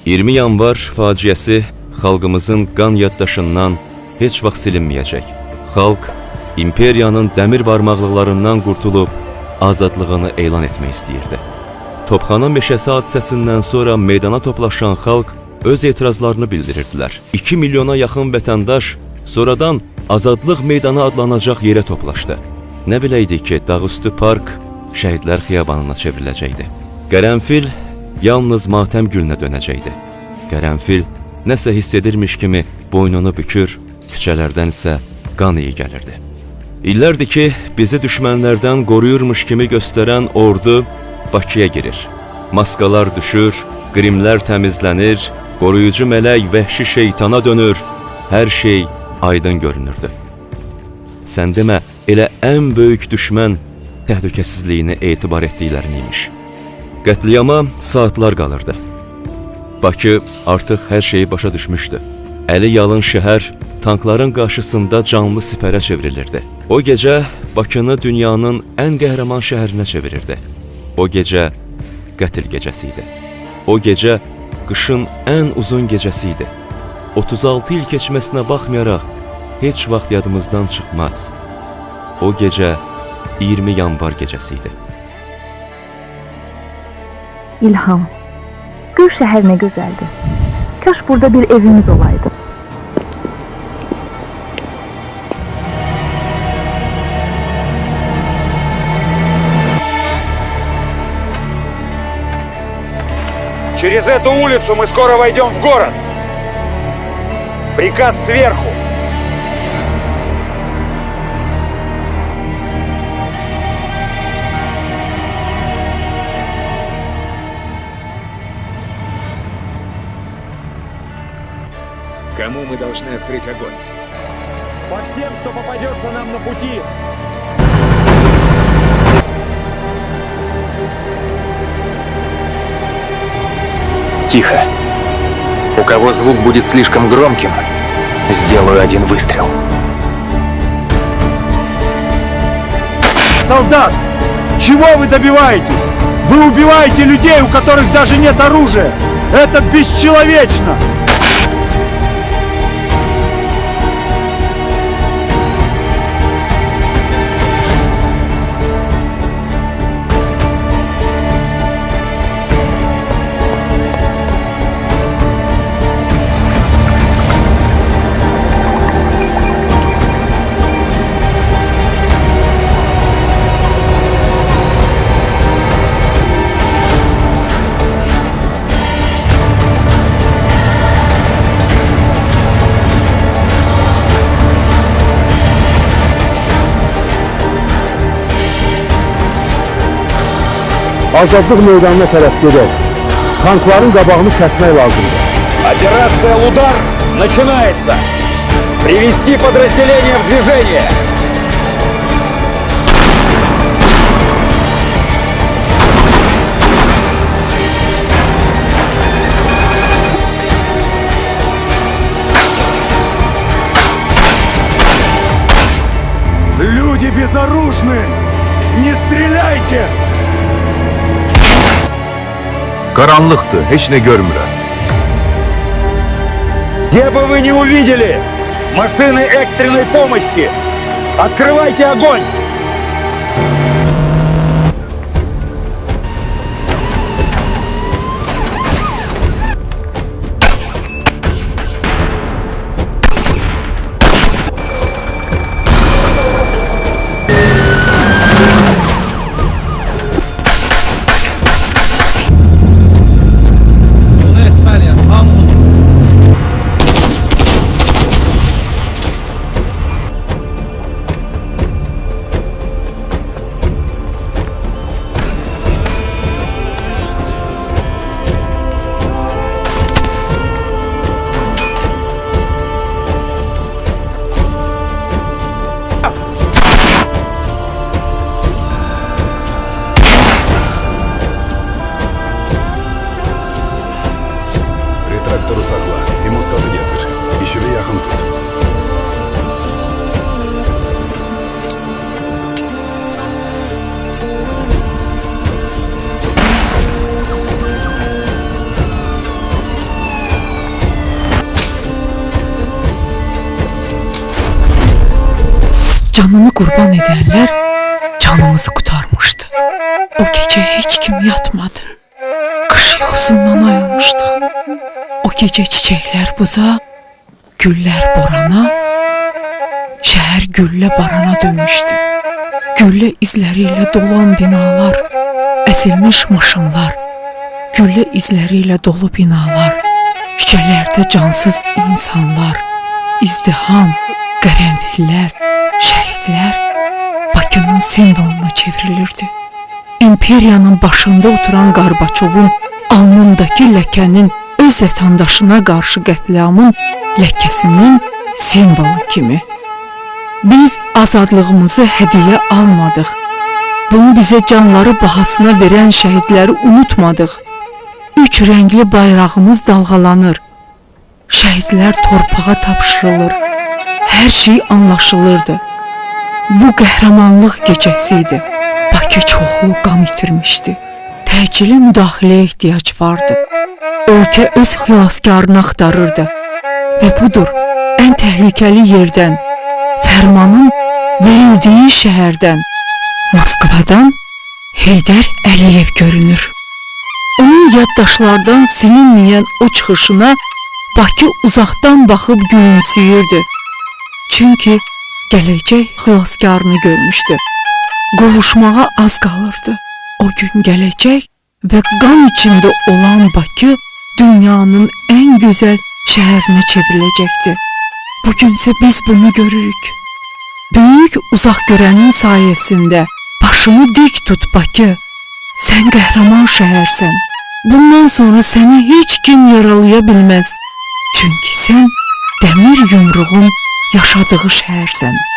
20 yanvar faciəsi xalqımızın qan yaddaşından heç vaxt silinməyəcək. Xalq imperiyanın dəmir barmaqlıqlarından qurtulub azadlığını elan etmək istəyirdi. Topxana meşəsi hadisəsindən sonra meydana toplaşan xalq öz etirazlarını bildirirdilər. 2 milyona yaxın vətəndaş sonradan Azadlıq meydanı adlanacaq yerə toplaşdı. Nə biləydik ki, Dağüstü Park Şəhidlər Xiyabanına çevriləcəkdi. Qərənfil yalnız matəm gülünə dönəcəkdi. Qərənfil nəsə hiss edirmiş kimi boynunu bükür, küçələrdən isə qan iyi gəlirdi. İllərdir ki, bizi düşmənlərdən qoruyurmuş kimi göstərən ordu Bakıya girir. Maskalar düşür, qrimlər təmizlənir, qoruyucu mələk vəhşi şeytana dönür, hər şey aydın görünürdü. Sən demə, elə ən böyük düşmən təhlükəsizliyini etibar etdiklərini imiş. Qətliyama saatlar qalırdı. Bakı artıq hər şeyi başa düşmüşdü. Əli yalın şəhər tankların qarşısında canlı sipərə çevrilirdi. O gecə Bakını dünyanın ən qəhrəman şəhərinə çevirirdi. O gecə qətl gecəsi idi. O gecə qışın ən uzun gecəsi idi. 36 il keçməsinə baxmayaraq heç vaxt yadımızdan çıxmaz. O gecə 20 yanvar gecəsi idi. İlham, gör şəhər nə gözəldir. Kaş burada bir evimiz olaydı. Через эту улицу мы скоро войдем в город. Приказ сверху. Кому мы должны открыть огонь? По всем, кто попадется нам на пути. Тихо. У кого звук будет слишком громким, сделаю один выстрел. Солдат! Чего вы добиваетесь? Вы убиваете людей, у которых даже нет оружия! Это бесчеловечно! Azadlıq meydanına tərəf gedək. Tankların qabağını kəsmək lazımdır. Операция «Удар» начинается. Привести подразделение в движение. Люди безоружны! Не стреляйте! Qaranlıqdır, heç nə görmürəm. Где бы вы ни увидели машины экстренной помощи, открывайте огонь! Traktoru saxla, hemostatı gətir. İşığı yaxın tut. Canını qurban edənlər canımızı qurtarmışdı. O gecə heç kim yatmadı. Qış yuxusundan ayılmışdıq. O gecə çiçəklər buza, güllər borana, şəhər güllə barana dönmüşdü. Güllə izləri ilə dolan binalar, əzilmiş maşınlar, güllə izləri ilə dolu binalar, küçələrdə cansız insanlar, izdiham, qərənfillər, şəhidlər Bakının simvoluna çevrilirdi. İmperiyanın başında oturan Qarbaçovun alnındakı ləkənin öz vətəndaşına qarşı qətliamın ləkəsinin simvolu kimi. Biz azadlığımızı hədiyyə almadıq. Bunu bizə canları bahasına verən şəhidləri unutmadıq. 3 rəngli bayrağımız dalğalanır. Şəhidlər torpağa tapşırılır. Hər şey anlaşılırdı. Bu qəhrəmanlıq gecəsi idi. Bakı çoxlu qan itirmişdi. Təcili müdaxiləyə ehtiyac vardı. Ölkə öz xilaskarını axtarırdı. Və budur, ən təhlükəli yerdən, fərmanın verildiyi şəhərdən, Moskvadan Heydər Əliyev görünür. Onun yaddaşlardan silinməyən o çıxışına Bakı uzaqdan baxıb gülümsüyürdü. Çünki gələcək xilaskarını görmüşdü. Qovuşmağa az qalırdı. O gün gələcək və qan içində olan Bakı dünyanın ən gözəl şəhərinə çevriləcəkdi. Bugünsə biz bunu görürük. Böyük uzaq görənin sayəsində başını dik tut Bakı. Sən qəhrəman şəhərsən. Bundan sonra səni heç kim yaralaya bilməz. Çünki sən dəmir yumruğun yaşadığı şəhərsən.